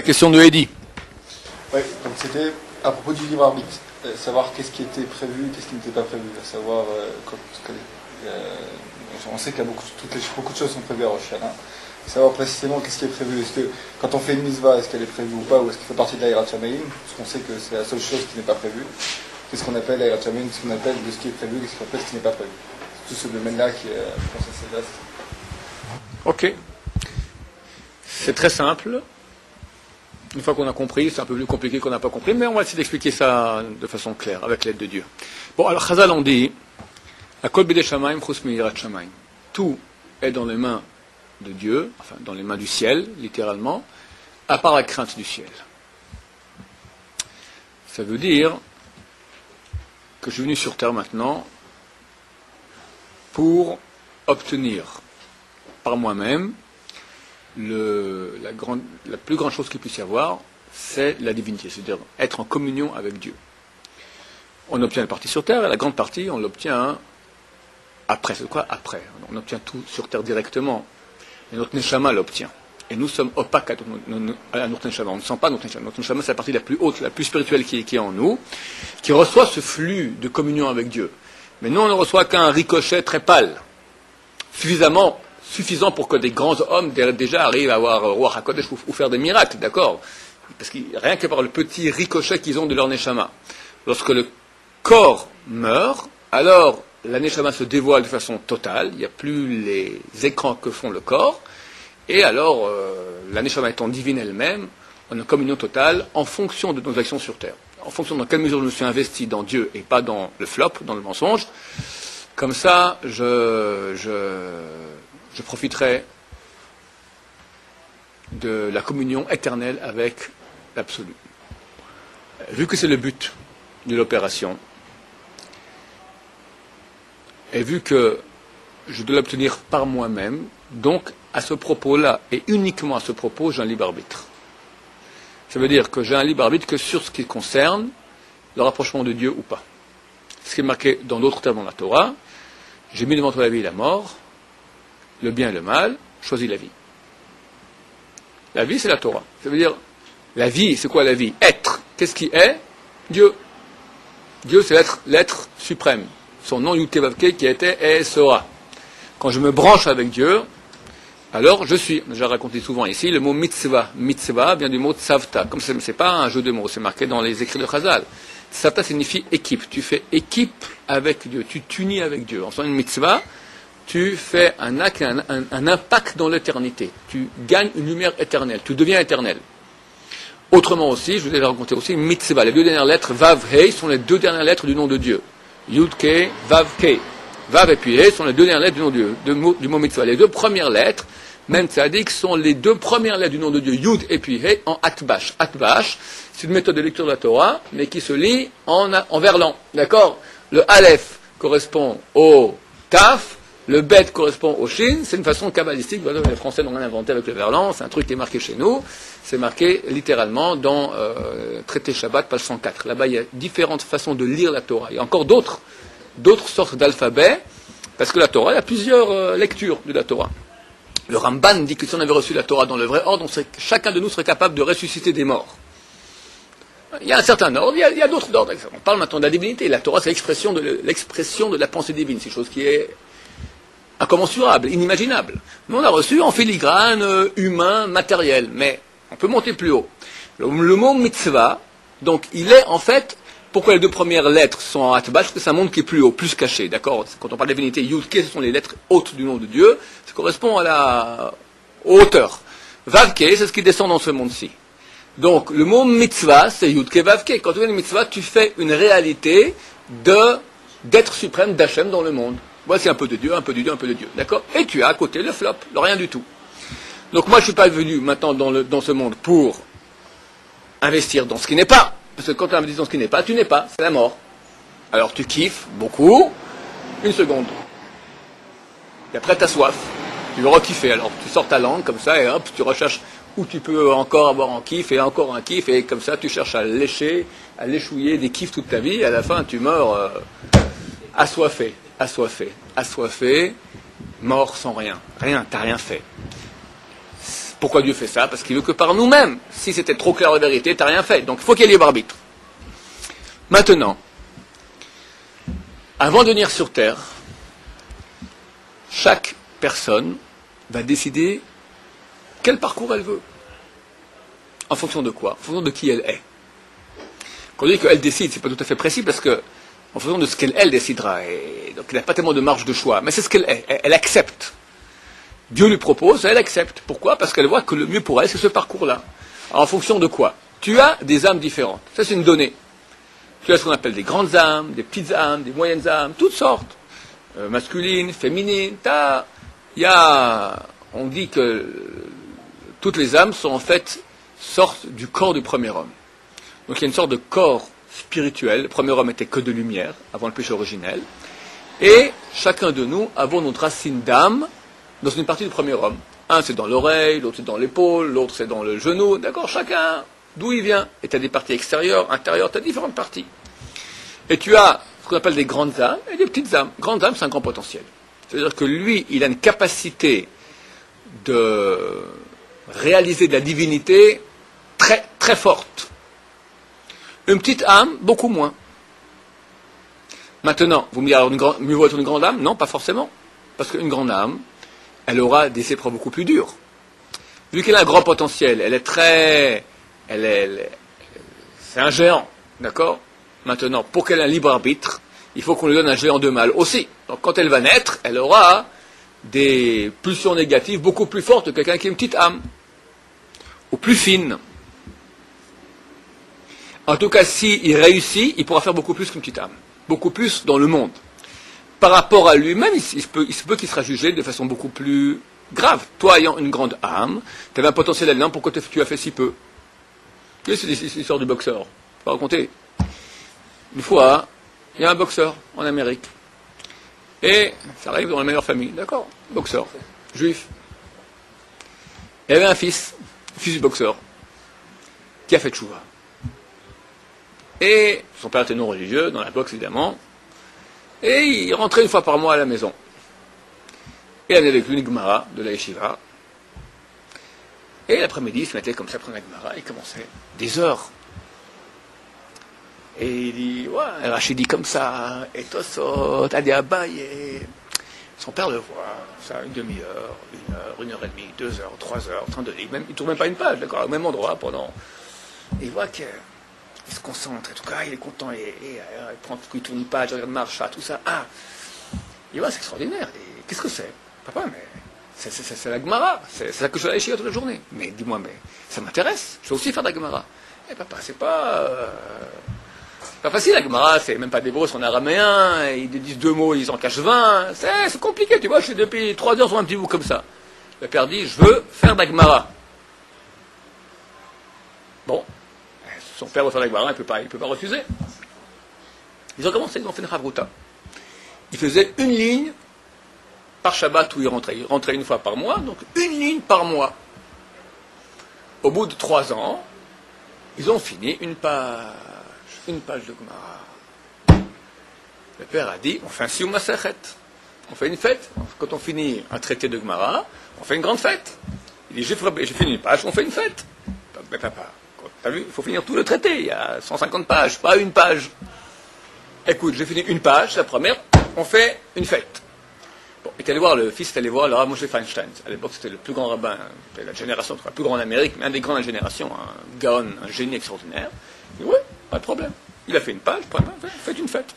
La question de Eddy. Oui, donc c'était à propos du libre arbitre, savoir qu'est-ce qui était prévu, qu'est-ce qui n'était pas prévu, à savoir, on sait qu'il y a beaucoup de choses sont prévues à Rosh Hashanah, savoir précisément qu'est-ce qui est prévu, est-ce que quand on fait une mitzvah, est-ce qu'elle est prévue ou pas, ou est-ce qu'il fait partie de l'Aïrat Shamayim, parce qu'on sait que c'est la seule chose qui n'est pas prévue, qu'est-ce qu'on appelle l'Aïrat Shamayim, qu'est-ce qu'on appelle de ce qui est prévu, qu'est-ce qu'on appelle ce qui n'est pas prévu. C'est tout ce domaine-là qui est, je pense, assez vaste. Ok. C'est très simple. Une fois qu'on a compris, c'est un peu plus compliqué qu'on n'a pas compris, mais on va essayer d'expliquer ça de façon claire, avec l'aide de Dieu. Bon, alors Chazal on dit, Akol bidei shamayim chus miyirat shamayim. Tout est dans les mains de Dieu, enfin dans les mains du ciel, littéralement, à part la crainte du ciel. Ça veut dire que je suis venu sur terre maintenant pour obtenir par moi-même la plus grande chose qu'il puisse y avoir, c'est la divinité, c'est-à-dire être en communion avec Dieu. On obtient la partie sur terre, et la grande partie, on l'obtient après. C'est quoi après? On obtient tout sur terre directement, mais notre neshama l'obtient. Et nous sommes opaques à notre neshama. On ne sent pas notre neshama. Notre neshama, c'est la partie la plus haute, la plus spirituelle qui est en nous, qui reçoit ce flux de communion avec Dieu. Mais nous, on ne reçoit qu'un ricochet très pâle, suffisant pour que des grands hommes déjà arrivent à avoir Ruach HaKodesh ou faire des miracles, d'accord? Parce que rien que par le petit ricochet qu'ils ont de leur neshama. Lorsque le corps meurt, alors la neshama se dévoile de façon totale, il n'y a plus les écrans que font le corps, et alors la neshama étant divine elle-même, on a une communion totale en fonction de nos actions sur terre. En fonction dans quelle mesure je me suis investi dans Dieu et pas dans le flop, dans le mensonge, comme ça je profiterai de la communion éternelle avec l'absolu. Vu que c'est le but de l'opération, et vu que je dois l'obtenir par moi-même, donc à ce propos-là, et uniquement à ce propos, j'ai un libre arbitre. Ça veut dire que j'ai un libre arbitre que sur ce qui concerne le rapprochement de Dieu ou pas. Ce qui est marqué dans d'autres termes dans la Torah, j'ai mis devant toi la vie et la mort, le bien et le mal, choisis la vie. La vie, c'est la Torah. Ça veut dire, la vie, c'est quoi la vie? Être. Qu'est-ce qui est? Dieu. Dieu, c'est l'être suprême. Son nom, Yud Kei Vav Kei, qui était et sera. Quand je me branche avec Dieu, alors je suis. J'ai raconté souvent ici, le mot mitzvah. Mitzvah vient du mot tzavta. Comme c'est pas un jeu de mots, c'est marqué dans les écrits de Chazal. Tzavta signifie équipe. Tu fais équipe avec Dieu. Tu t'unis avec Dieu. En faisant une mitzvah, tu fais un acte, un impact dans l'éternité. Tu gagnes une lumière éternelle. Tu deviens éternel. Autrement aussi, je vous ai raconté aussi, mitzvah. Les deux dernières lettres, Vav, Hei, sont les deux dernières lettres du nom de Dieu. Yud, Kei, Vav, Kei. Vav et puis Hei sont les deux dernières lettres du nom de Dieu, du mot mitzvah. Les deux premières lettres, même tzaddik, sont les deux premières lettres du nom de Dieu, Yud et puis Hei, en Atbash. Atbash, c'est une méthode de lecture de la Torah, mais qui se lit en verlan. D'accord? Le Aleph correspond au Taf, le Bet correspond au Shin, c'est une façon kabbalistique, voilà, les Français n'ont rien inventé avec le verlan, c'est un truc qui est marqué chez nous, c'est marqué littéralement dans Traité Shabbat, page 104. Là-bas, il y a différentes façons de lire la Torah. Il y a encore d'autres sortes d'alphabets, parce que la Torah, il y a plusieurs lectures de la Torah. Le Ramban dit que si on avait reçu la Torah dans le vrai ordre, chacun de nous serait capable de ressusciter des morts. Il y a un certain ordre, il y a d'autres ordres. On parle maintenant de la divinité. La Torah, c'est l'expression de la pensée divine. C'est une chose qui est incommensurable, inimaginable. Mais on a reçu en filigrane, humain, matériel. Mais on peut monter plus haut. Le mot mitzvah, donc il est en fait, pourquoi les deux premières lettres sont en atbash? Parce que ça montre qu'il est plus haut, plus caché, d'accord? Quand on parle de divinité, Yud Kei, ce sont les lettres hautes du nom de Dieu, ça correspond à la hauteur. Vav Kei, c'est ce qui descend dans ce monde-ci. Donc le mot mitzvah, c'est Yud Kei Vav Kei. Quand tu fais une mitzvah, tu fais une réalité d'être suprême d'Hachem dans le monde. Voici un peu de Dieu, un peu de Dieu, un peu de Dieu, d'accord? Et tu as à côté le flop, le rien du tout. Donc moi je ne suis pas venu maintenant dans ce monde pour investir dans ce qui n'est pas. Parce que quand tu investis dans ce qui n'est pas, tu n'es pas, c'est la mort. Alors tu kiffes beaucoup, une seconde. Et après tu as soif, tu veux rekiffer. Alors tu sors ta langue comme ça et hop, tu recherches où tu peux encore avoir un kiff et encore un kiff. Et comme ça tu cherches à lécher, à l'échouiller des kiffs toute ta vie. Et à la fin tu meurs assoiffé, mort sans rien. Rien, t'as rien fait. Pourquoi Dieu fait ça? Parce qu'il veut que par nous-mêmes. Si c'était trop clair la vérité, tu n'as rien fait. Donc il faut qu'il y ait libre arbitre. Maintenant, avant de venir sur Terre, chaque personne va décider quel parcours elle veut. En fonction de quoi? En fonction de qui elle est. Quand on dit qu'elle décide, c'est pas tout à fait précis parce que, en fonction de ce qu'elle décidera. Et donc il n'y a pas tellement de marge de choix. Mais c'est ce qu'elle est. Elle accepte. Dieu lui propose, elle accepte. Pourquoi? Parce qu'elle voit que le mieux pour elle, c'est ce parcours-là. Alors, en fonction de quoi? Tu as des âmes différentes. Ça, c'est une donnée. Tu as ce qu'on appelle des grandes âmes, des petites âmes, des moyennes âmes, toutes sortes. Masculines, féminines. On dit que toutes les âmes sont en fait sortent du corps du premier homme. Donc il y a une sorte de corps spirituel. Le premier homme était que de lumière, avant le péché originel. Et chacun de nous avons notre racine d'âme dans une partie du premier homme. Un c'est dans l'oreille, l'autre c'est dans l'épaule, l'autre c'est dans le genou. D'accord, chacun d'où il vient. Et tu as des parties extérieures, intérieures, tu as différentes parties. Et tu as ce qu'on appelle des grandes âmes et des petites âmes. Grandes âmes, c'est un grand potentiel. C'est-à-dire que lui, il a une capacité de réaliser de la divinité très, très forte. Une petite âme, beaucoup moins. Maintenant, vous me direz, alors mieux vaut être une grande âme? Non, pas forcément. Parce qu'une grande âme, elle aura des épreuves beaucoup plus dures. Vu qu'elle a un grand potentiel, c'est un géant, d'accord? Maintenant, pour qu'elle ait un libre arbitre, il faut qu'on lui donne un géant de mal aussi. Donc quand elle va naître, elle aura des pulsions négatives beaucoup plus fortes que quelqu'un qui a une petite âme, ou plus fine. En tout cas, s'il réussit, il pourra faire beaucoup plus qu'une petite âme, beaucoup plus dans le monde. Par rapport à lui-même, il se peut qu'il sera jugé de façon beaucoup plus grave. Toi, ayant une grande âme, tu avais un potentiel énorme, pourquoi tu as fait si peu? C'est l'histoire du boxeur. Je vais raconter. Une fois, il y a un boxeur en Amérique. Et ça arrive dans la meilleure famille, d'accord? Boxeur, juif. Il y avait un fils du boxeur, qui a fait tchouva. Et son père était non religieux, dans la boxe évidemment. Et il rentrait une fois par mois à la maison. Et il avait avec lui une Gemara de la Yeshiva. Et l'après-midi, il se mettait comme ça, prenait la Gemara, il commençait des heures. Et il dit, ouais, Rachid dit comme ça, et Tosot, Adi Abaye. Son père le voit, ça, une demi-heure, 1h30, 2 heures, 3 heures, 32 livres, même, il ne tourne même pas une page, d'accord, au même endroit pendant. Et il voit qu'il se concentre, et tout cas, il est content, et il prend, il tourne une page, il regarde Marcha, tout ça. Ah, il voit, c'est extraordinaire. Et qu'est-ce que c'est? Papa, mais c'est la Gemara, c'est ça que je vais aller chier toute la journée. Mais dis-moi, mais ça m'intéresse, je vais aussi faire de la Gemara. Eh papa, c'est pas facile la Gemara, c'est même pas des mots, c'est en araméen, ils disent 2 mots, ils en cachent 20, c'est compliqué, tu vois, je suis depuis 3 heures sur un petit bout comme ça. Le père dit, je veux faire de la Gemara. Bon, son père veut faire de la Gemara, il peut pas refuser. Ils ont commencé, ils ont fait une Havruta. Ils faisaient une ligne par Shabbat où ils rentraient. Ils rentraient une fois par mois, donc une ligne par mois. Au bout de 3 ans, ils ont fini une page de Gemara. Le père a dit, on fait un Siyum Masechet. On fait une fête. Quand on finit un traité de Gemara, on fait une grande fête. Il dit, j'ai fini une page, on fait une fête. Mais papa, t'as vu, il faut finir tout le traité. Il y a 150 pages, pas une page. Écoute, j'ai fini une page, la première, on fait une fête. Bon, le fils est allé voir le Rav Moshe Feinstein. À l'époque, c'était le plus grand rabbin de la génération, le plus grand en Amérique, mais un des grands de la génération, un gaon, un génie extraordinaire. Il dit, ouais, pas de problème. Il a fait une page, faites une fête.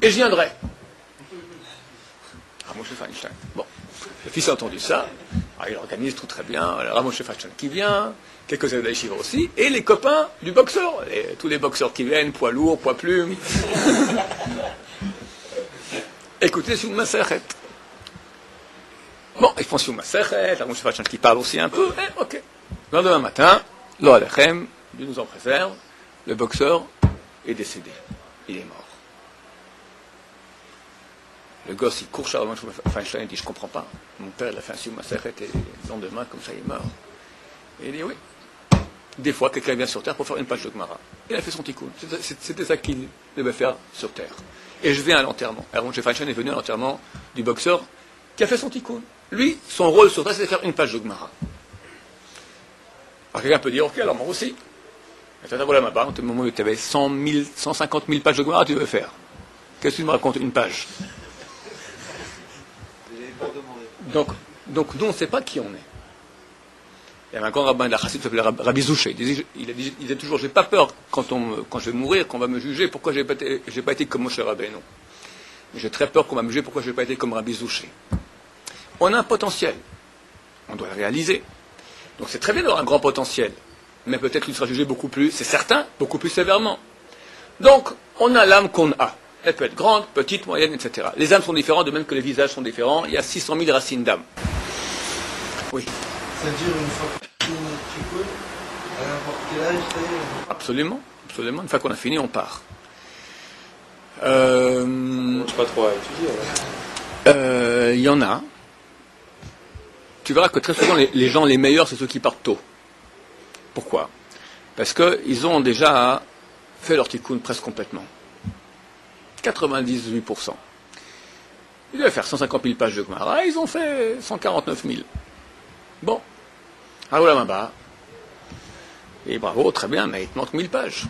Et je viendrai. Rav Moshe Feinstein. Bon, le fils a entendu ça. Alors, il organise tout très bien. Le Rav Moshe Feinstein qui vient, quelques élèves d'Aïchiva aussi, et les copains du boxeur. Tous les boxeurs qui viennent, poids lourd, poids plume. Écoutez, c'est une Masechet. Bon, ils font sur Masechet, la Moshe Feinstein qui parle aussi un peu, ok. Le lendemain matin, Lo Alechem, Dieu nous en préserve, le boxeur est décédé. Il est mort. Le gosse, il court chez Moshe Feinstein, il dit, je comprends pas. Mon père, il a fait un sur Masechet et le lendemain, comme ça, il est mort. Et il dit, oui. Des fois, quelqu'un vient sur Terre pour faire une page de Gemara. Il a fait son tikkun. C'était ça qu'il devait faire sur Terre. Et je viens à l'enterrement. Alors, Moshe Feinstein est venu à l'enterrement du boxeur qui a fait son tikkun. Lui, son rôle sur Terre, c'était de faire une page de Gemara. Alors quelqu'un peut dire, ok, alors moi aussi. Et toi, voilà, par exemple, au moment où tu avais 100 000, 150 000 pages de Gemara, tu veux faire. Qu'est-ce que tu me racontes une page? Donc, nous, on ne sait pas qui on est. Il y avait un grand rabbin de la Chassidut qui s'appelait Rabbi Zouché. Il disait toujours, j'ai pas peur quand je vais mourir, qu'on va me juger, pourquoi j'ai pas été comme Moshe Rabbeinu. Mais j'ai très peur qu'on va me juger, pourquoi je n'ai pas été comme Rabbi Zouché. On a un potentiel. On doit le réaliser. Donc c'est très bien d'avoir un grand potentiel. Mais peut-être qu'il sera jugé beaucoup plus, c'est certain, beaucoup plus sévèrement. Donc, on a l'âme qu'on a. Elle peut être grande, petite, moyenne, etc. Les âmes sont différentes, de même que les visages sont différents. Il y a 600 000 racines d'âme. Oui. C'est-à-dire une fois qu'on finit notre tikkun, à n'importe quel âge, c'est... Absolument, absolument. Une fois qu'on a fini, on part. On ne pas trop à étudier. Il y en a. Tu verras que très souvent, les gens les meilleurs, c'est ceux qui partent tôt. Pourquoi? Parce qu'ils ont déjà fait leur tikkun presque complètement. 98%. Ils devaient faire 150 000 pages de Gemara, ils ont fait 149 000. Bon. Ah voilà, là-bas. Et bravo, très bien, mais il te manque 1000 pages.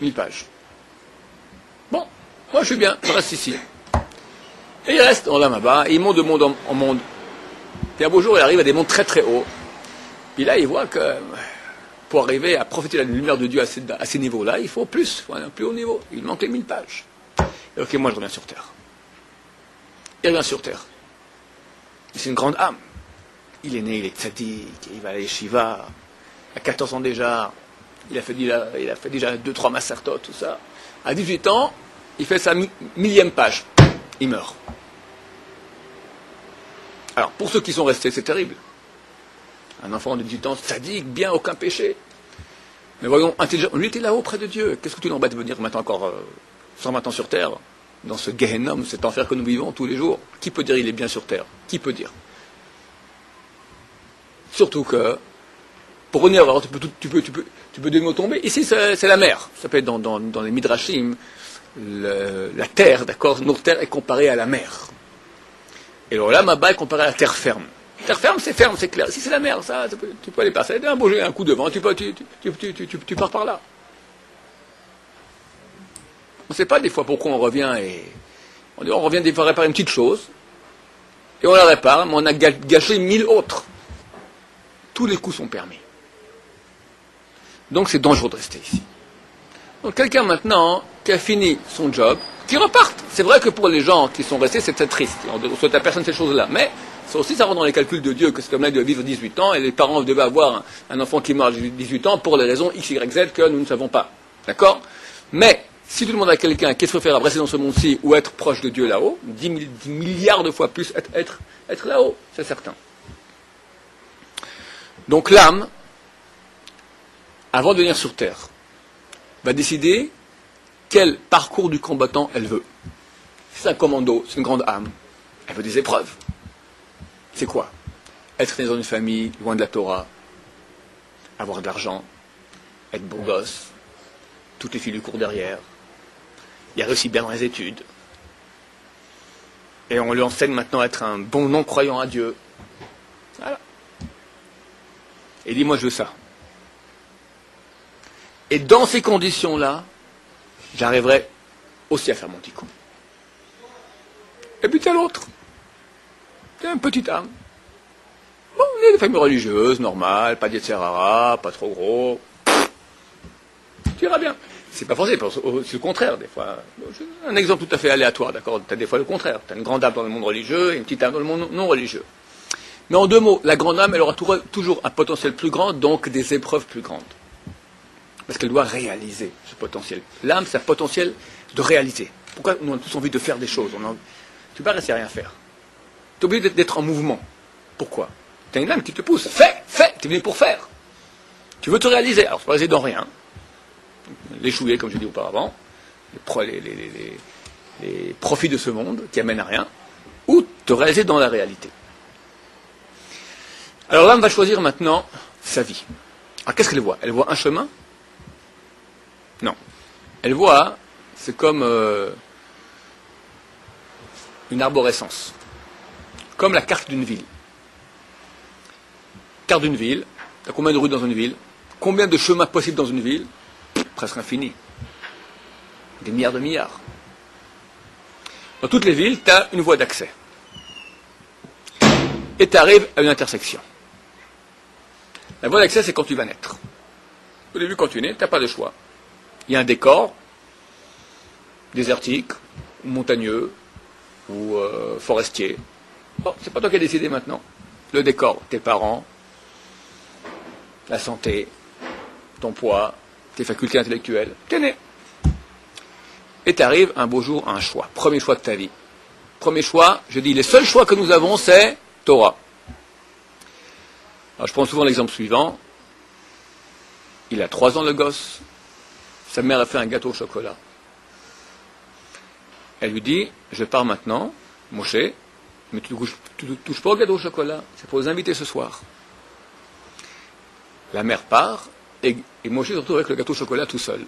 1000 pages. Bon, moi je suis bien, je reste ici. Et il reste en là-bas, et il monte de monde en monde. Puis un beau jour, il arrive à des mondes très très hauts. Puis là, il voit que pour arriver à profiter de la lumière de Dieu à ces niveaux-là, il faut plus, il faut un plus haut niveau. Il manque les 1000 pages. Et ok, moi je reviens sur Terre. Il revient sur Terre. C'est une grande âme. Il est né, il est tzaddik, il va à l'Yeshiva, à 14 ans déjà, il a fait déjà 2-3 masertot, tout ça. À 18 ans, il fait sa millième page. Il meurt. Alors, pour ceux qui sont restés, c'est terrible. Un enfant de 18 ans, tzaddik, bien, aucun péché. Mais voyons, intelligent, lui était là-haut près de Dieu. Qu'est-ce que tu l'embêtes de venir maintenant encore 120 ans sur Terre, dans ce Gehennom, cet enfer que nous vivons tous les jours? Qui peut dire il est bien sur Terre? Qui peut dire? Surtout que, pour revenir, alors, tu peux de nouveau tomber. Ici, c'est la mer. Ça peut être dans les Midrashim, la terre, d'accord? Notre terre est comparée à la mer. Et alors là, là-bas est comparée à la terre ferme. Terre ferme, c'est clair. Si c'est la mer, ça, tu peux aller passer. Un beau un coup de vent, tu pars par là. On ne sait pas des fois pourquoi on revient et on revient des fois réparer une petite chose et on la répare, mais on a gâché 1000 autres. Tous les coups sont permis. Donc c'est dangereux de rester ici. Donc quelqu'un maintenant qui a fini son job, qui reparte. C'est vrai que pour les gens qui sont restés, c'est très triste. On ne souhaite à personne ces choses-là. Mais ça aussi, ça rentre dans les calculs de Dieu que cet homme-là doit vivre 18 ans et les parents devaient avoir un enfant qui meurt à 18 ans pour les raisons X, Y, Z que nous ne savons pas. D'accord? Mais si tu demandes à quelqu'un qu'est-ce qu'il faut faire à rester dans ce monde-ci ou être proche de Dieu là-haut, 10 milliards de fois plus être là-haut, c'est certain. Donc l'âme, avant de venir sur Terre, va décider quel parcours du combattant elle veut. Si c'est un commando, c'est une grande âme, elle veut des épreuves. C'est quoi? Être né dans une famille loin de la Torah, avoir de l'argent, être beau gosse, toutes les filles lui courent derrière, il a réussi bien dans les études, et on lui enseigne maintenant à être un bon non-croyant à Dieu. Voilà. Et il dit, moi je veux ça. Et dans ces conditions-là, j'arriverai aussi à faire mon tikkun. Et puis t'as l'autre. T'as une petite âme. Bon, il y a des familles religieuses, normales, pas d'Yetzirara, pas trop gros. Tu iras bien. C'est pas forcément, c'est le contraire des fois. Un exemple tout à fait aléatoire, d'accord? T'as des fois le contraire. T'as une grande âme dans le monde religieux et une petite âme dans le monde non religieux. Mais en deux mots, la grande âme, elle aura toujours un potentiel plus grand, donc des épreuves plus grandes. Parce qu'elle doit réaliser ce potentiel. L'âme, c'est un potentiel de réaliser. Pourquoi nous avons tous envie de faire des choses? Tu ne peux pas rester à rien faire. Tu es obligé d'être en mouvement. Pourquoi? Tu as une âme qui te pousse. Fais! Tu es venu pour faire. Tu veux te réaliser. Alors, c'est pas réaliser dans rien. L'échouer, comme je l'ai dit auparavant. Les profits de ce monde qui amènent à rien. Ou te réaliser dans la réalité. Alors l'âme va choisir maintenant sa vie. Alors qu'est-ce qu'elle voit? Elle voit un chemin? Non. Elle voit, c'est comme une arborescence. Comme la carte d'une ville. Carte d'une ville, Tu as combien de rues dans une ville? Combien de chemins possibles dans une ville? Presque infini. Des milliards de milliards. Dans toutes les villes, tu as une voie d'accès. Et tu arrives à une intersection. La voie d'accès, c'est quand tu vas naître. Au début, quand tu nais, tu n'as pas de choix. Il y a un décor, désertique, ou montagneux, ou forestier. Bon, c'est pas toi qui as décidé maintenant. Le décor, tes parents, la santé, ton poids, tes facultés intellectuelles, t'es né. Et tu arrives un beau jour à un choix. Premier choix de ta vie. Premier choix, je dis, les seuls choix que nous avons, c'est Torah. Alors, je prends souvent l'exemple suivant. Il a 3 ans, le gosse. Sa mère a fait un gâteau au chocolat. Elle lui dit, je pars maintenant, Moshe, mais tu ne touches pas au gâteau au chocolat. C'est pour les inviter ce soir. La mère part, et Moshe se retrouve avec le gâteau au chocolat tout seul.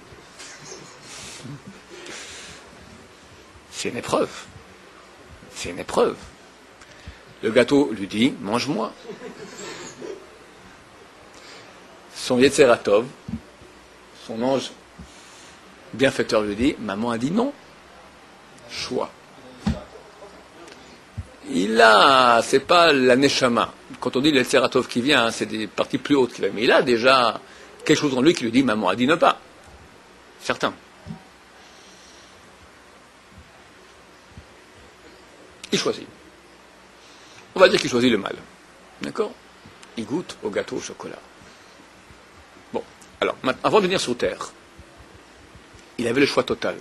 C'est une épreuve. C'est une épreuve. Le gâteau lui dit, mange-moi. Son Yetzer Tov, son ange bienfaiteur lui dit, maman a dit non. Choix. C'est pas la Neshama. Quand on dit le Yetzer Tov qui vient, c'est des parties plus hautes qui viennent. Mais il a déjà quelque chose en lui qui lui dit, maman a dit ne pas. Certain. Il choisit. On va dire qu'il choisit le mal. D'accord? Il goûte au gâteau au chocolat. Bon, alors, avant de venir sur Terre, il avait le choix total.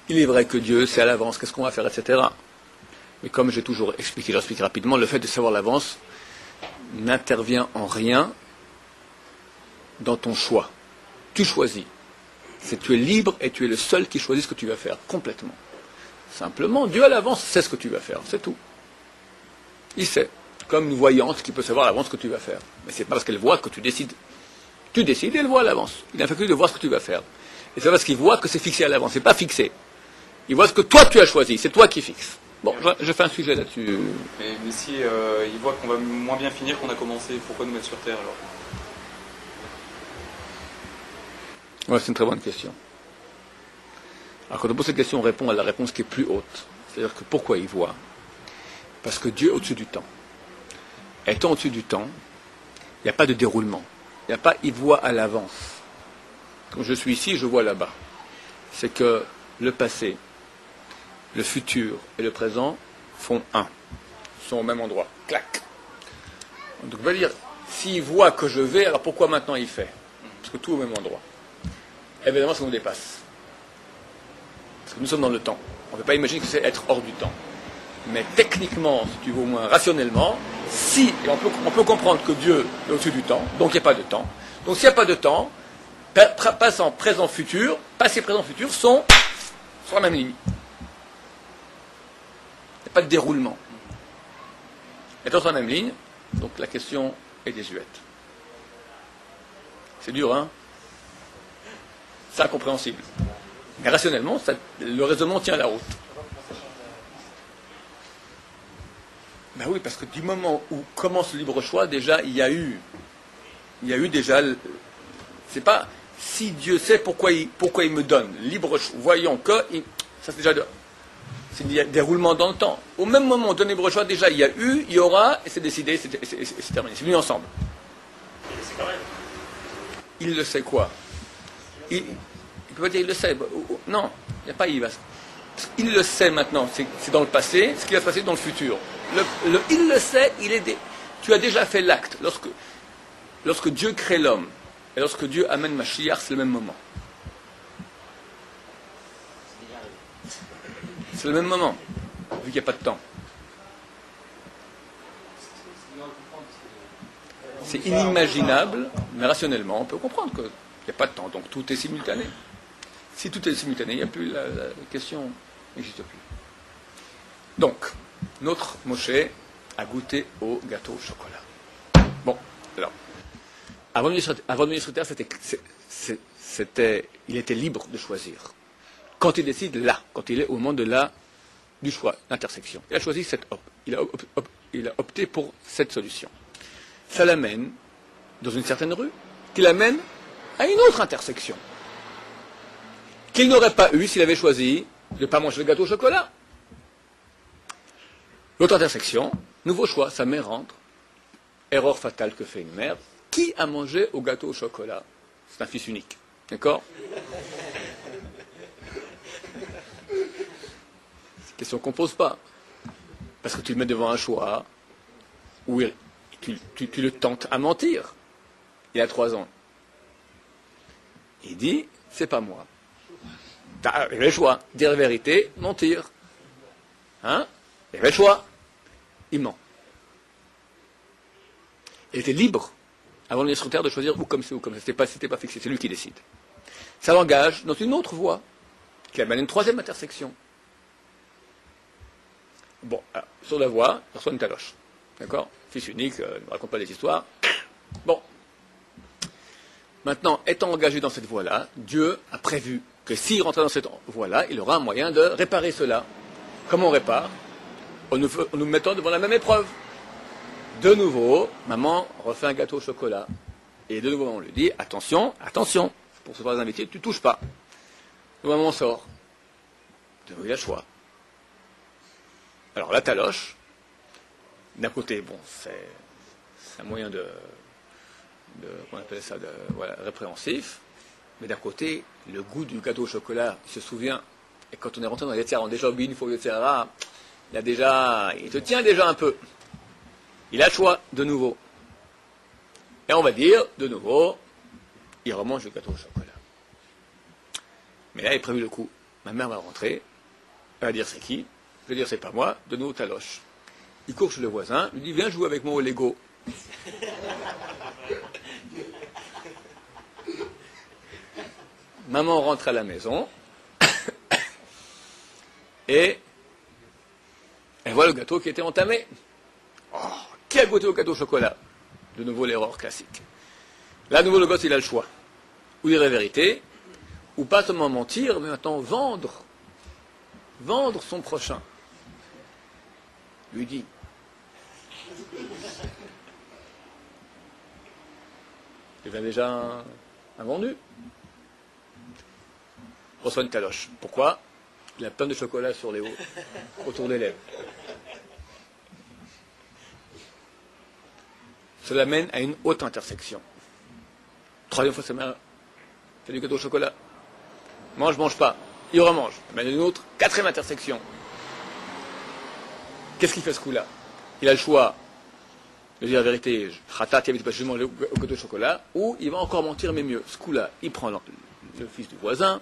Il est vrai que Dieu sait à l'avance qu'est-ce qu'on va faire, etc. Mais comme j'ai toujours expliqué, je l'explique rapidement, le fait de savoir l'avance n'intervient en rien dans ton choix. Tu choisis. Tu es libre et tu es le seul qui choisit ce que tu vas faire, complètement. Simplement, Dieu à l'avance sait ce que tu vas faire, c'est tout. Il sait, comme une voyante qui peut savoir à l'avance ce que tu vas faire. Mais c'est pas parce qu'elle voit que tu décides. Tu décides et elle voit à l'avance. Il n'a fait que de voir ce que tu vas faire. Et c'est parce qu'il voit que c'est fixé à l'avance, c'est pas fixé. Il voit ce que toi tu as choisi, c'est toi qui fixes. Bon, je fais un sujet là-dessus. Mais si il voit qu'on va moins bien finir qu'on a commencé, pourquoi nous mettre sur Terre alors? Ouais, c'est une très bonne question. Alors quand on pose cette question, on répond à la réponse qui est plus haute. C'est-à-dire que pourquoi il voit? Parce que Dieu est au-dessus du temps. Étant au-dessus du temps, il n'y a pas de déroulement. Il n'y a pas il voit à l'avance. Quand je suis ici, je vois là-bas. C'est que le passé, le futur et le présent font un. Sont au même endroit. Clac. Donc on va dire, s'il voit que je vais, alors pourquoi maintenant il fait? Parce que tout au même endroit. Évidemment, ça nous dépasse. Parce que nous sommes dans le temps. On ne peut pas imaginer que c'est être hors du temps. Mais techniquement, si tu veux au moins rationnellement, et on peut comprendre que Dieu est au-dessus du temps, donc il n'y a pas de temps. Donc s'il n'y a pas de temps, passant, présent, futur, passé, présent, futur sont sur la même ligne. Il n'y a pas de déroulement. Étant sur la même ligne, donc la question est désuète. C'est dur, hein? C'est incompréhensible. Mais rationnellement, le raisonnement tient la route. Ben oui, parce que du moment où commence le libre choix, déjà, il y a eu déjà, c'est pas, si Dieu sait pourquoi il me donne libre choix, voyons que, ça c'est déjà, c'est un déroulement dans le temps. Au même moment où on donne libre choix, déjà, il y a eu, il y aura, et c'est décidé, c'est terminé, c'est venu ensemble. Il le sait quoi? Il peut pas dire il le sait. Non, il n'y a pas il va. Il le sait maintenant, c'est dans le passé, ce qui va se passer dans le futur. Il le sait, tu as déjà fait l'acte. Lorsque Dieu crée l'homme, et lorsque Dieu amène Mashiach, c'est le même moment. C'est le même moment, vu qu'il n'y a pas de temps. C'est inimaginable, mais rationnellement, on peut comprendre qu'il n'y a pas de temps, donc tout est simultané. Si tout est simultané, il n'y a plus la question n'existe plus. Donc, notre Moshe a goûté au gâteau au chocolat. Bon, alors, avant de venir sur Terre, il était libre de choisir. Quand il décide là, quand il est au moment du choix, l'intersection, il a choisi il a opté pour cette solution. Ça l'amène dans une certaine rue, qui l'amène à une autre intersection, qu'il n'aurait pas eu s'il avait choisi de ne pas manger le gâteau au chocolat. L'autre intersection, nouveau choix, sa mère rentre. Erreur fatale que fait une mère. Qui a mangé au gâteau au chocolat? C'est un fils unique. D'accord? C'est une question qu'on ne pose pas. Parce que tu le mets devant un choix où tu le tentes à mentir. Il a 3 ans. Il dit, c'est pas moi. Tu as le choix. Dire la vérité, mentir. Hein? Il avait le choix. Il ment. Il était libre, avant de venir sur Terre, de choisir ou comme c'est ou comme ça. C'était pas fixé, c'est lui qui décide. Ça l'engage dans une autre voie, qui amène à une 3e intersection. Bon, alors, sur la voie, il reçoit une taloche. D'accord? Fils unique, ne me raconte pas des histoires. Bon. Maintenant, étant engagé dans cette voie-là, Dieu a prévu que s'il rentrait dans cette voie-là, il aura un moyen de réparer cela. Comment on répare? En nous mettant devant la même épreuve. De nouveau, maman refait un gâteau au chocolat. Et de nouveau, on lui dit, attention, attention, pour recevoir les invités, tu ne touches pas. Donc maman sort. De nouveau, il a le choix. Alors la taloche, d'un côté, bon, c'est un moyen on appelle ça, voilà, répréhensif, mais d'un côté, le goût du gâteau au chocolat, il se souvient, et quand on est rentré dans les Yetzirah, on a déjà oublié une fois le Yetzirah, il te tient déjà un peu. Il a le choix, de nouveau. Et on va dire, de nouveau, il remange le gâteau au chocolat. Mais là, il est prévu le coup. Ma mère va rentrer, elle va dire c'est qui? Je vais dire c'est pas moi, de nouveau taloche. Il court chez le voisin, lui dit viens jouer avec moi au Lego. Maman rentre à la maison et elle voit le gâteau qui était entamé. Oh, qui a goûté au gâteau au chocolat? De nouveau l'erreur classique. Là, de nouveau, le gosse, il a le choix. Ou dire la vérité, ou pas seulement mentir, mais maintenant vendre son prochain. Lui dit. Il y a déjà un vendu. Reçoit une taloche. Pourquoi? Il a plein de chocolat sur les hauts, autour des lèvres. Cela mène à une haute intersection. 3e fois, sa mère fait du gâteau au chocolat. Mange pas. Il remange. Ça mène à une autre, 4e intersection. Qu'est-ce qu'il fait ce coup-là? Il a le choix de dire la vérité, je mange au gâteau au chocolat, ou il va encore mentir, mais mieux. Ce coup-là, il prend le fils du voisin,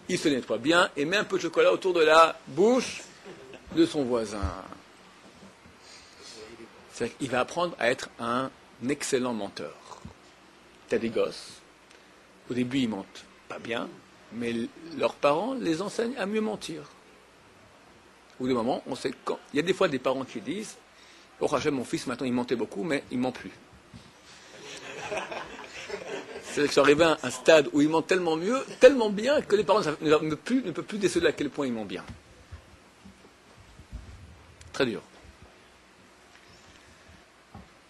il se nettoie bien, et met un peu de chocolat autour de la bouche de son voisin. C'est-à-dire qu'il va apprendre à être un excellent menteur. Tu as des gosses, au début ils mentent pas bien, mais leurs parents les enseignent à mieux mentir. Au bout d'un moment, on sait quand. Il y a des fois des parents qui disent oh Rachel, mon fils maintenant il mentait beaucoup, mais il ment plus. C'est-à-dire qu'ils sont arrivés à un stade où il ment tellement mieux, tellement bien, que les parents ne peuvent plus déceler à quel point il ment bien. Très dur.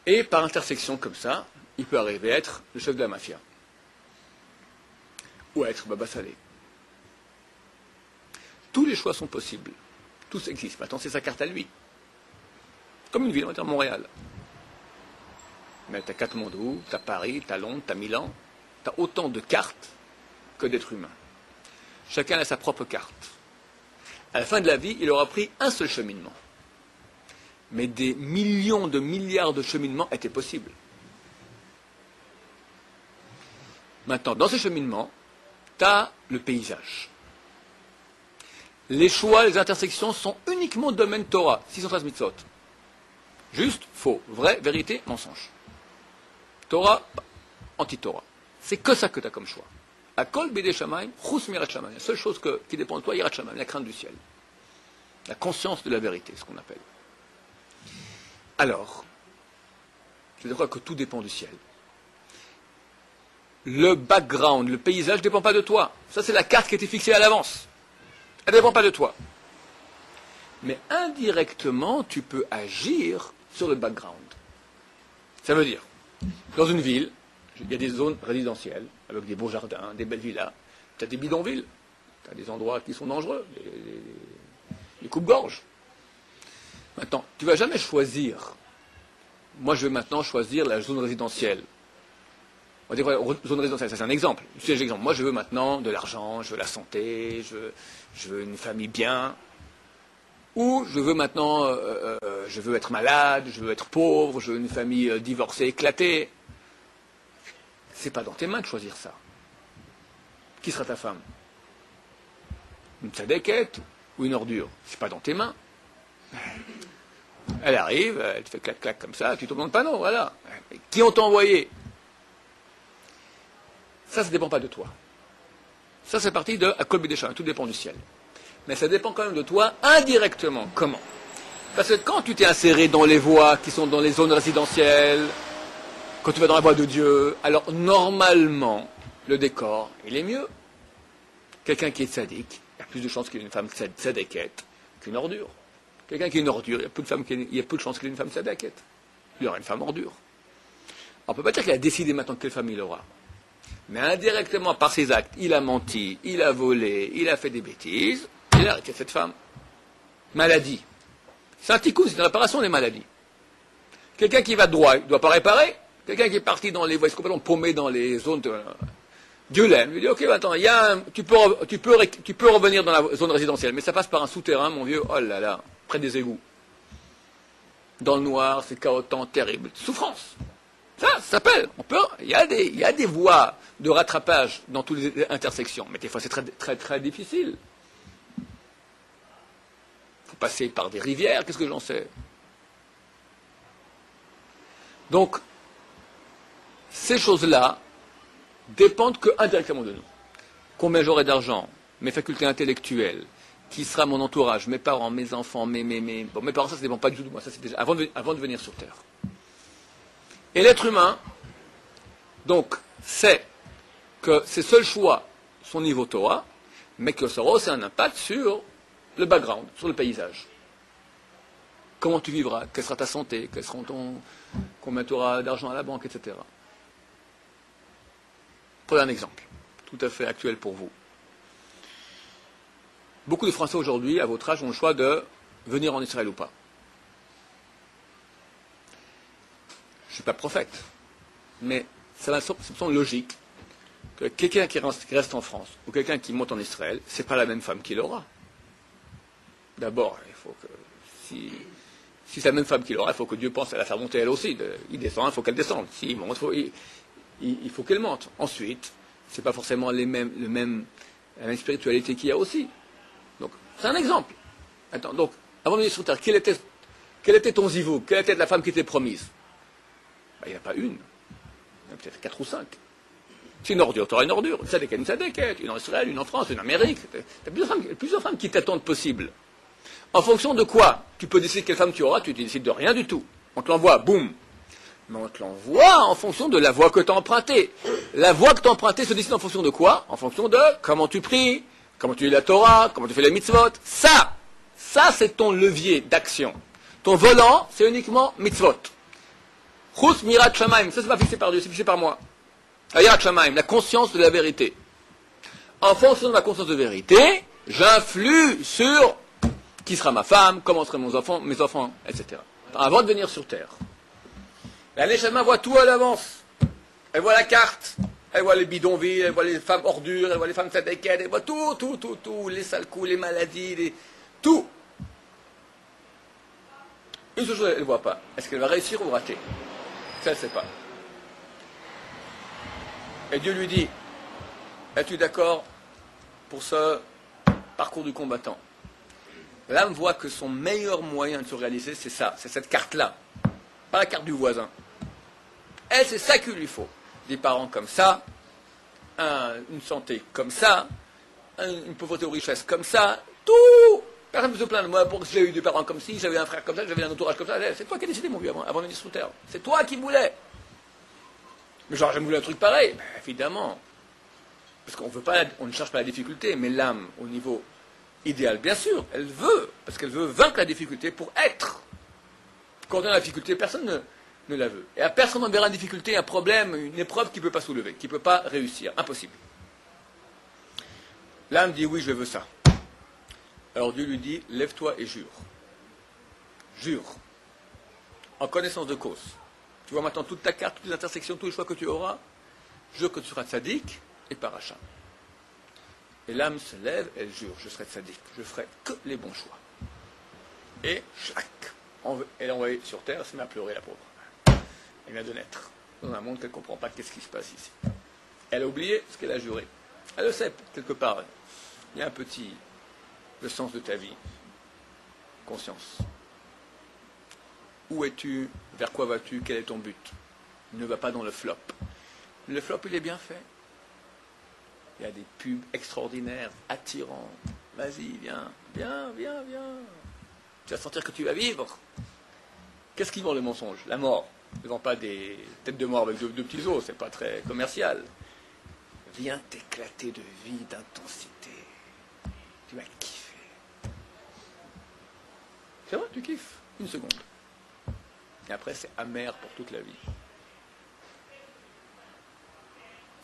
Et par intersection comme ça, il peut arriver à être le chef de la mafia. Ou à être Baba Salé. Tous les choix sont possibles. Tous existent. Maintenant, c'est sa carte à lui. Comme une ville, on va dire Montréal. Mais t'as Katmandou, t'as Paris, t'as Londres, t'as Milan. T'as autant de cartes que d'êtres humains. Chacun a sa propre carte. À la fin de la vie, il aura pris un seul cheminement. Mais des millions de milliards de cheminements étaient possibles. Maintenant, dans ces cheminements, tu as le paysage. Les choix, les intersections sont uniquement domaine Torah, 613 mitzvot. Juste, faux, vrai, vérité, mensonge. Torah, anti-Torah. C'est que ça que tu as comme choix. Akol bidei shamayim, chus mirat shamayim. La seule chose qui dépend de toi, yirat shamayim, la crainte du ciel. La conscience de la vérité, ce qu'on appelle. Alors, je crois que tout dépend du ciel. Le background, le paysage ne dépend pas de toi. Ça, c'est la carte qui a été fixée à l'avance. Elle ne dépend pas de toi. Mais indirectement, tu peux agir sur le background. Ça veut dire, dans une ville, Il y a des zones résidentielles, avec des beaux jardins, des belles villas, peut-être des bidonvilles, tu as des endroits qui sont dangereux, les coupes-gorges. Maintenant, tu ne vas jamais choisir. Moi, je vais maintenant choisir la zone résidentielle. On va dire zone résidentielle, ça c'est un exemple. C'est un exemple. Moi, je veux maintenant de l'argent, je veux la santé, je veux une famille bien. Ou je veux maintenant, je veux être malade, je veux être pauvre, je veux une famille divorcée, éclatée. C'est pas dans tes mains de choisir ça. Qui sera ta femme? Une tzadékette ou une ordure? C'est pas dans tes mains. Elle arrive, elle te fait clac-clac comme ça, tu tombes dans le panneau, voilà. Qui on t'a envoyé? Ça dépend pas de toi. Ça, c'est parti de à Kolbi Deschamps, tout dépend du ciel. Mais ça dépend quand même de toi indirectement. Comment? Parce que quand tu t'es inséré dans les voies qui sont dans les zones résidentielles, quand tu vas dans la voie de Dieu, alors normalement, le décor, il est mieux. Quelqu'un qui est tzaddik, il y a plus de chances qu'il ait une femme tzadékette qu'une ordure. Quelqu'un qui est une ordure, il y a peu de chances qu'il ait une femme tzadékette. Il aura une femme ordure. Alors, on ne peut pas dire qu'il a décidé maintenant quelle femme il aura. Mais indirectement, par ses actes, il a menti, il a volé, il a fait des bêtises, il a arrêté cette femme. Maladie. C'est un tikkun, c'est une réparation des maladies. Quelqu'un qui va droit, il ne doit pas réparer. Quelqu'un qui est parti dans les voies, complètement paumé dans les zones de... Dieu l'aime. Il lui dit, ok, attends, tu peux revenir dans la zone résidentielle, mais ça passe par un souterrain, mon vieux, oh là là, près des égouts. Dans le noir, c'est chaotant, terrible. Souffrance. Ça s'appelle. Il y a des voies de rattrapage dans toutes les intersections, mais des fois c'est très, très, très difficile. Il faut passer par des rivières, qu'est-ce que j'en sais? Donc, ces choses-là dépendent que indirectement de nous. Combien j'aurai d'argent, mes facultés intellectuelles, qui sera mon entourage, mes parents, mes enfants, mes parents, ça ne dépend pas du tout de moi, ça c'est déjà avant de venir sur Terre. Et l'être humain, donc, sait que ses seuls choix sont niveau Torah, mais que ça aura aussi un impact sur le background, sur le paysage. Comment tu vivras, quelle sera ta santé, combien tu auras d'argent à la banque, etc. Prenez un exemple, tout à fait actuel pour vous. Beaucoup de Français aujourd'hui, à votre âge, ont le choix de venir en Israël ou pas. Je ne suis pas prophète, mais ça me semble logique que quelqu'un qui reste en France ou quelqu'un qui monte en Israël, ce n'est pas la même femme qu'il aura. D'abord, il faut que, si c'est la même femme qu'il aura, il faut que Dieu pense à la faire monter elle aussi. Il descend, il faut qu'elle descende. S'il monte, il faut qu'elle monte. Ensuite, ce n'est pas forcément la même spiritualité qu'il y a aussi. Donc, c'est un exemple. Attends, donc, avant de venir sur Terre, quel était ton zivou? Quelle était la femme qui t'est promise? Il n'y en a pas une. Il y en a peut-être 4 ou 5. C'est une ordure, tu auras une ordure. Une tzadékette, une en Israël, une en France, une en Amérique. Tu as plusieurs femmes qui t'attendent possible. En fonction de quoi? Tu peux décider quelle femme tu auras, tu ne décides de rien du tout. On te l'envoie, boum. Mais on te l'envoie en fonction de la voie que tu as empruntée. La voie que tu as empruntée se décide en fonction de quoi? En fonction de comment tu pries, comment tu lis la Torah, comment tu fais les mitzvot. Ça c'est ton levier d'action. Ton volant, c'est uniquement mitzvot. Chus mirat shamaim, ça c'est pas fixé par Dieu, c'est fixé par moi. Mirat shamaim, la conscience de la vérité. En fonction de ma conscience de vérité, j'influe sur qui sera ma femme, comment seront mes enfants, etc. Avant de venir sur Terre. La Neshama voit tout à l'avance. Elle voit la carte, elle voit les bidonvilles, elle voit les femmes ordures, elle voit les femmes tzadékette, elle voit tout, les sales coups, les maladies, tout. Une seule chose, elle ne voit pas. Est-ce qu'elle va réussir ou rater? Ça, elle ne sait pas. Et Dieu lui dit, es-tu d'accord pour ce parcours du combattant? L'âme voit que son meilleur moyen de se réaliser, c'est ça, c'est cette carte-là. Pas la carte du voisin. Elle, c'est ça qu'il lui faut. Des parents comme ça, une santé comme ça, une pauvreté ou richesse comme ça, tout. Personne ne se plaint de moi pour que j'ai eu des parents comme ci, j'avais un frère comme ça, j'avais un entourage comme ça. C'est toi qui as décidé, mon vieux, avant de venir sur Terre. C'est toi qui voulais. Mais j'aurais jamais voulu un truc pareil. Ben, évidemment. Parce on ne cherche pas la difficulté, mais l'âme, au niveau idéal, bien sûr, parce qu'elle veut vaincre la difficulté pour être. Quand on a la difficulté, personne ne la veut. Et à personne n'enverra une difficulté, un problème, une épreuve qu'il ne peut pas soulever, qu'il ne peut pas réussir. Impossible. L'âme dit oui, je veux ça. Alors Dieu lui dit, lève-toi et jure. Jure. En connaissance de cause. Tu vois maintenant toute ta carte, toutes les intersections, tous les choix que tu auras. Jure que tu seras tzaddik et paracha. Et l'âme se lève, elle jure, je serai tzaddik, je ferai que les bons choix. Et chac, elle est envoyée sur terre, elle se met à pleurer, la pauvre. Elle vient de naître, dans un monde qu'elle ne comprend pas qu'est-ce qui se passe ici. Elle a oublié ce qu'elle a juré. Elle le sait, quelque part. Il y a un petit, le sens de ta vie. Conscience. Où es-tu? Vers quoi vas-tu? Quel est ton but? Ne va pas dans le flop. Le flop, il est bien fait. Il y a des pubs extraordinaires, attirants. Vas-y, viens. Tu vas sentir que tu vas vivre. Qu'est-ce qui vend le mensonge? La mort. Ne vend pas des têtes de mort avec deux petits os, c'est pas très commercial. Viens t'éclater de vie, d'intensité. Tu vas kiffer. C'est vrai, tu kiffes. Une seconde. Et après, c'est amer pour toute la vie.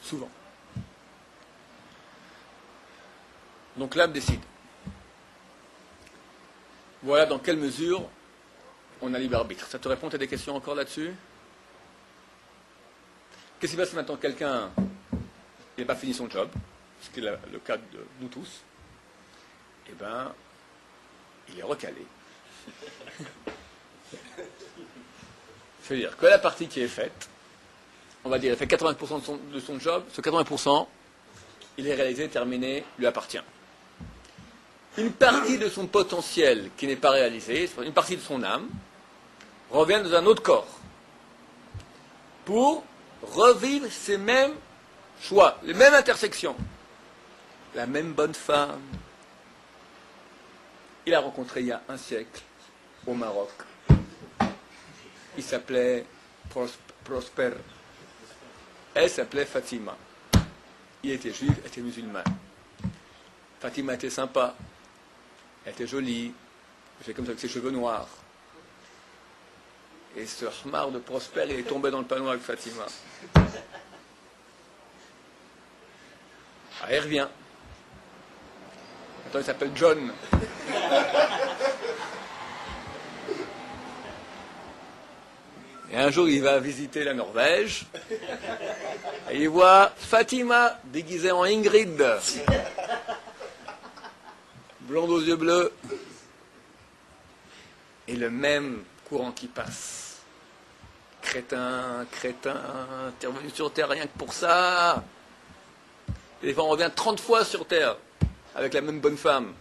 Souvent. Donc l'âme décide. Voilà dans quelle mesure on a libre arbitre. Ça te répond à des questions encore là-dessus? Qu'est-ce qui se passe maintenant? Quelqu'un n'a pas fini son job, ce qui est le cas de nous tous. Eh bien, il est recalé. C'est-à-dire que la partie qui est faite, on va dire, il fait 80% de son job, ce 80%, il est réalisé, terminé, lui appartient. Une partie de son potentiel qui n'est pas réalisée, une partie de son âme, revient dans un autre corps pour revivre ces mêmes choix, les mêmes intersections. La même bonne femme. Il a rencontré il y a un siècle au Maroc. Il s'appelait Prosper. Elle s'appelait Fatima. Il était juif, elle était musulmane. Fatima était sympa. Elle était jolie. Elle fait comme ça avec ses cheveux noirs. Et ce Hmar de Prosper, il est tombé dans le panneau avec Fatima. Ah, il revient. Attends, il s'appelle John. Et un jour, il va visiter la Norvège. Et il voit Fatima déguisée en Ingrid. Blonde aux yeux bleus. Et le même courant qui passe. Crétin, t'es revenu sur Terre rien que pour ça. Et des fois, on revient 30 fois sur Terre avec la même bonne femme.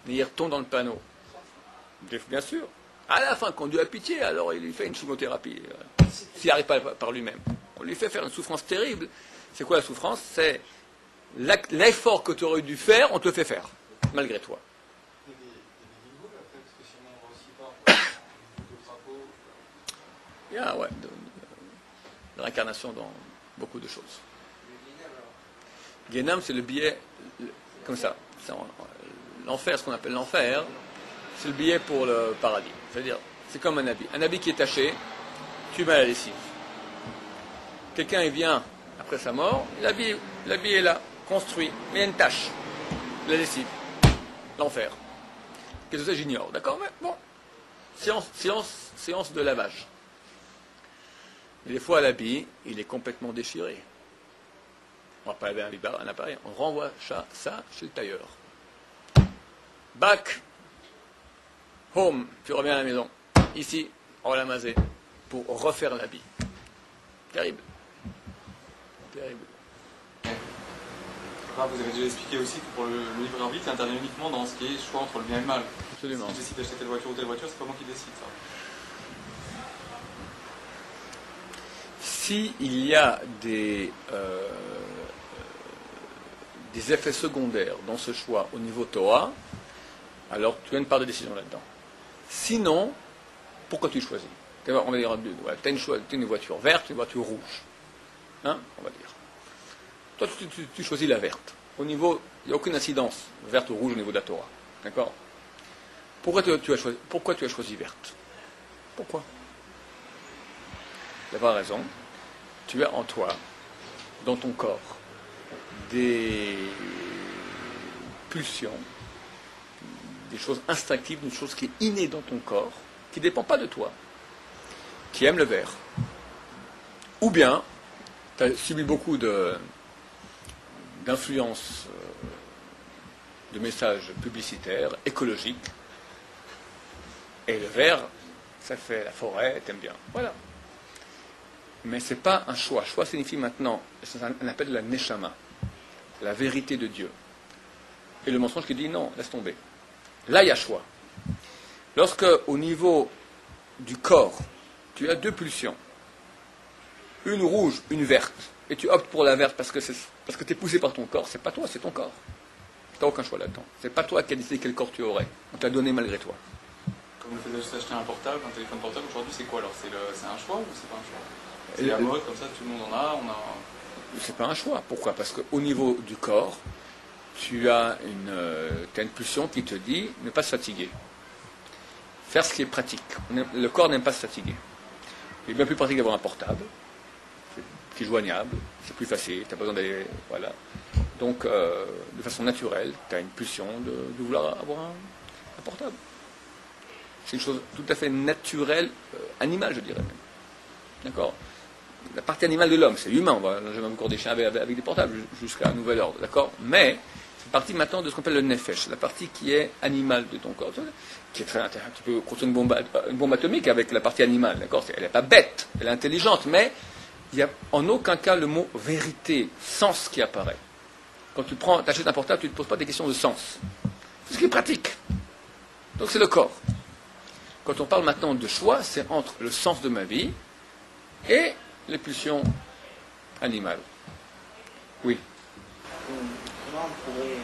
Mais il retombe dans le panneau. Bien sûr. À la fin, quand Dieu a pitié, alors il lui fait une chimiothérapie. S'il n'arrive pas par lui-même. On lui fait faire une souffrance terrible. C'est quoi la souffrance? C'est l'effort que tu aurais dû faire, on te le fait faire, malgré toi. Il y a de l'incarnation dans beaucoup de choses. Guénam, c'est le billet, comme ça. L'enfer, ce qu'on appelle l'enfer, c'est le billet pour le paradis. C'est-à-dire, c'est comme un habit. Un habit qui est taché, tu mets à la lessive. Quelqu'un, il vient après sa mort, l'habit est là, construit, mais il y a une tache. La lessive. L'enfer. Qu'est-ce que c'est? J'ignore. D'accord? Mais bon. Séance de lavage. Mais des fois, l'habit, il est complètement déchiré. On va pas laver un appareil, on renvoie ça chez le tailleur. Back, home, tu reviens à la maison. Ici, on va l'amaser pour refaire l'habit. Terrible. Terrible. Vous avez déjà expliqué aussi que pour le libre arbitre, il intervient uniquement dans ce qui est choix entre le bien et le mal. Absolument. Si je décide d'acheter telle voiture ou telle voiture, c'est pas moi qui décide ça. S'il y a des effets secondaires dans ce choix au niveau Torah, alors tu as une part de décision là-dedans. Sinon, pourquoi tu choisis? On va dire, tu as une voiture verte, une voiture rouge. Hein, on va dire. Toi, tu choisis la verte. Au niveau, il n'y a aucune incidence, verte ou rouge, au niveau de la Torah. D'accord? Pourquoi tu as choisi verte? Pourquoi? d'avoir raison, tu as en toi, dans ton corps, des pulsions, des choses instinctives, une chose qui est innée dans ton corps, qui ne dépend pas de toi, qui aime le vert. Ou bien, tu as subi beaucoup d'influences, de messages publicitaires, écologiques, et le vert, ça fait la forêt, t'aimes bien. Voilà. Mais ce n'est pas un choix. Choix signifie maintenant, on appelle la neshama, la vérité de Dieu. Et le mensonge qui dit non, laisse tomber. Là, il y a choix. Lorsque, au niveau du corps, tu as deux pulsions, une rouge, une verte, et tu optes pour la verte parce que tu es poussé par ton corps, c'est pas toi, c'est ton corps. Tu n'as aucun choix là-dedans. C'est pas toi qui as décidé quel corps tu aurais. On t'a donné malgré toi. Comme le fait de s'acheter un portable, un téléphone portable, aujourd'hui, c'est quoi alors? C'est un choix ou c'est pas un choix? C'est la mode, comme ça, tout le monde en a, C'est pas un choix. Pourquoi? Parce qu'au niveau du corps, tu as une pulsion qui te dit ne pas se fatiguer. Faire ce qui est pratique. Le corps n'aime pas se fatiguer. Il est bien plus pratique d'avoir un portable, qui est joignable, c'est plus facile, tu as besoin d'aller. Voilà. Donc, de façon naturelle, tu as une pulsion de vouloir avoir un portable. C'est une chose tout à fait naturelle, animale, je dirais même. D'accord? La partie animale de l'homme, c'est humain, on va jamais encore des chiens avec des portables jusqu'à un nouvel ordre, d'accord? Mais c'est partie maintenant de ce qu'on appelle le nefesh, la partie qui est animale de ton corps, qui est très intéressante. Tu peux construire une bombe atomique avec la partie animale, d'accord? Elle n'est pas bête, elle est intelligente, mais il n'y a en aucun cas le mot vérité, sens qui apparaît. Quand tu achètes un portable, tu ne te poses pas des questions de sens. C'est ce qui est pratique. Donc c'est le corps. Quand on parle maintenant de choix, c'est entre le sens de ma vie et les pulsions animales. Oui. Comment on pourrait,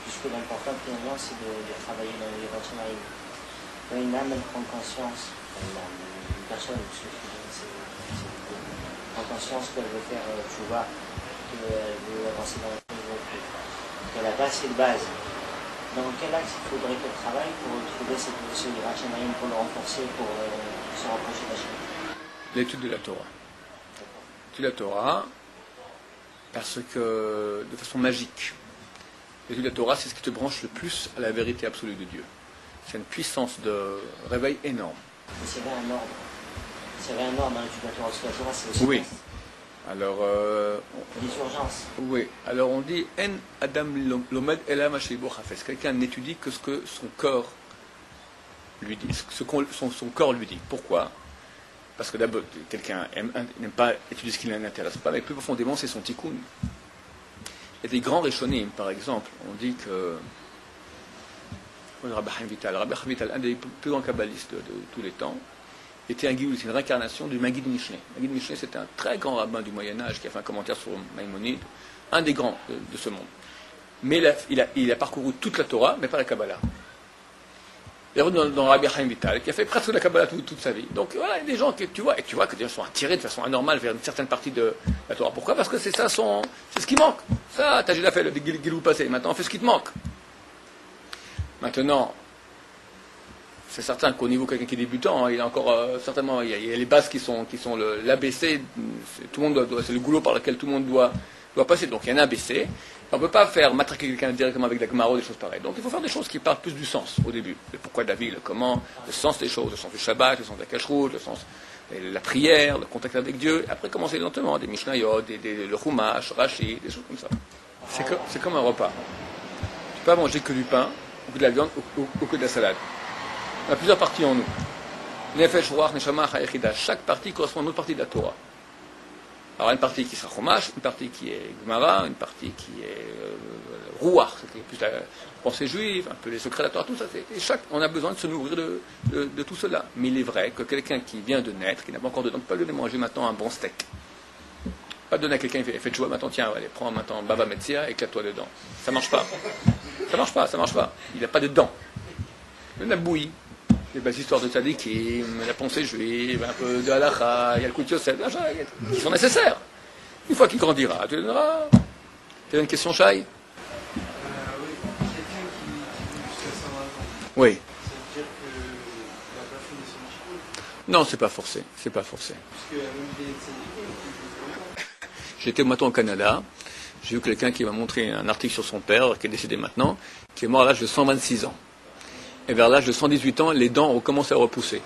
puisque l'important finalement c'est de travailler dans les rationnels, quand une âme elle prend conscience, une personne, prend conscience qu'elle veut faire tchouva, qu'elle veut avancer dans la communauté, qu'elle n'a pas assez de base. Dans quel axe il faudrait qu'elle travaille pour trouver ce rationnel, pour le renforcer, pour se rapprocher d'Hachem? L'étude de la Torah. L'étude de la Torah, parce que, de façon magique, l'étude de la Torah, c'est ce qui te branche le plus à la vérité absolue de Dieu. C'est une puissance de réveil énorme. Mais s'il y avait un ordre, dans l'étude de la Torah, parce que la Torah, c'est aussi... Oui. Alors, des urgences. Oui. Alors on dit En Adam Lomed Elam Asheibo Hafez. Quelqu'un n'étudie que ce que son corps lui dit, ce que son corps lui dit. Pourquoi? Parce que d'abord, quelqu'un n'aime pas étudier ce qui ne l'intéresse pas, mais plus profondément, c'est son tikkun. Il y a des grands Rishonim, par exemple. On dit que Rabbi Chaim Vital, un des plus grands kabbalistes de tous les temps, était un guide, c'est une réincarnation du Maggid Mishneh. Maggid Mishneh, c'était un très grand rabbin du Moyen-Âge qui a fait un commentaire sur Maïmonide, un des grands de ce monde. Mais il a parcouru toute la Torah, mais pas la Kabbalah. Il est revenu dans Rabbi Chaim Vital, qui a fait presque la Kabbalah toute sa vie. Donc voilà, il y a des gens que tu vois que des gens sont attirés de façon anormale vers une certaine partie de la Torah. Pourquoi? Parce que c'est ce qui manque. Ça, t'as déjà fait le Gilou passé, maintenant fais ce qui te manque. Maintenant, c'est certain qu'au niveau de quelqu'un qui est débutant, il y a encore certainement, il y a les bases qui sont l'ABC, tout le monde c'est le goulot par lequel tout le monde doit passer. Donc il y a un ABC. On ne peut pas faire matraquer quelqu'un directement avec la Gemara, des choses pareilles. Donc il faut faire des choses qui parlent plus du sens au début. Le pourquoi de la vie, le comment, le sens des choses, le sens du Shabbat, le sens de la cacheroute, le sens de la prière, le contact avec Dieu. Après commencer lentement, des Mishnayot, le Chumash, Rashi, des choses comme ça. C'est comme un repas. Tu peux pas manger que du pain, ou que de la viande, ou que de la salade. On a plusieurs parties en nous. Nefesh, Ruach, Neshama, Chayechida. Chaque partie correspond à une autre partie de la Torah. Alors une partie qui sera Chumash, une partie qui est Gemara, une partie qui est Ruach, c'est plus la pensée juive, un peu les secrets de la Torah, tout ça. Et on a besoin de se nourrir de tout cela. Mais il est vrai que quelqu'un qui vient de naître, qui n'a pas encore de dents, ne peut pas lui donner manger maintenant un bon steak. Pas donner à quelqu'un qui fait tchouva, maintenant tiens, allez, prends maintenant Baba Metzia, éclate-toi dedans. Ça marche pas. Ça marche pas. Il n'a pas de dents. Il a bouilli. Les belles histoires de tzadikim, la pensée juive, un peu de halakha, il y a le coup de Yosef, qui sont nécessaires. Une fois qu'il grandira, tu donneras. Tu as une question, Shai? Oui, quelqu'un qui jusqu'à 120 ans. Oui. Ça veut dire qu'il n'a pas fini son tikkun. Non, c'est pas forcé. C'est pas forcé. Parce que même des tzadikim, J'étais maintenant au Canada. J'ai vu quelqu'un qui m'a montré un article sur son père, qui est décédé maintenant, qui est mort à l'âge de 126 ans. Et vers l'âge de 118 ans, les dents ont commencé à repousser.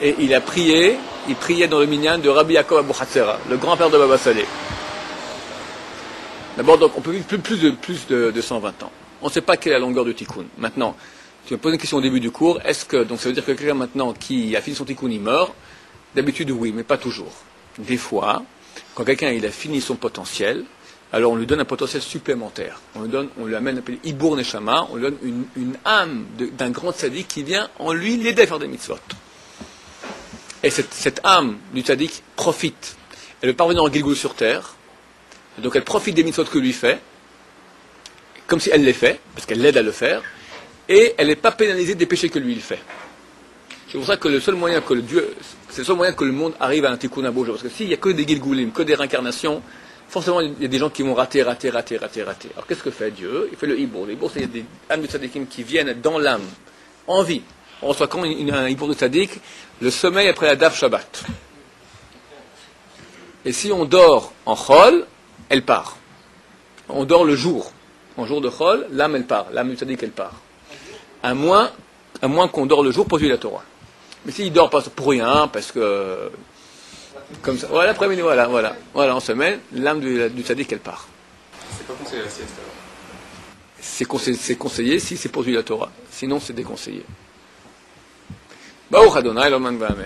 Et il priait dans le minyan de Rabbi Yaakov Abu Hatzera, le grand-père de Baba Saleh. D'abord, donc, on peut vivre plus de 120 ans. On ne sait pas quelle est la longueur du tikkun. Maintenant, tu me poses une question au début du cours, donc ça veut dire que quelqu'un maintenant qui a fini son tikkun, il meurt? D'habitude, oui, mais pas toujours. Des fois, quand quelqu'un il a fini son potentiel, alors on lui donne un potentiel supplémentaire. On lui amène appelé Ibur Neshama, on lui donne une âme d'un grand tzaddik qui vient en lui l'aider à faire des mitzvot. Et cette âme du tzaddik profite. Elle veut parvenir en Gilgoul sur terre, et donc elle profite des mitzvot que lui fait, comme si elle les fait, parce qu'elle l'aide à le faire, et elle n'est pas pénalisée des péchés que lui il fait. C'est pour ça que c'est le seul moyen que le monde arrive à un tikkun à beau jour. Parce que s'il n'y a que des Gilgoulim, que des réincarnations, forcément il y a des gens qui vont rater. Alors qu'est-ce que fait Dieu? Il fait le Hibour. Le Hibour, c'est des âmes de tzadikim qui viennent dans l'âme, en vie. On reçoit quand un Hibour de tzadik, le sommeil après la Daf Shabbat. Et si on dort en Chol, elle part. On dort le jour. En jour de Chol, l'âme elle part. L'âme du tzadik elle part. À moins qu'on dort le jour pour suivre la Torah. Mais s'il dort pas pour rien, parce que comme ça, voilà, l'après-midi, voilà, en semaine, l'âme du tzaddik elle part. C'est pas conseillé la sieste alors. C'est conseillé si c'est pour suivre la Torah. Sinon c'est déconseillé. Baruch Adonai, l'Oman Ba'amen.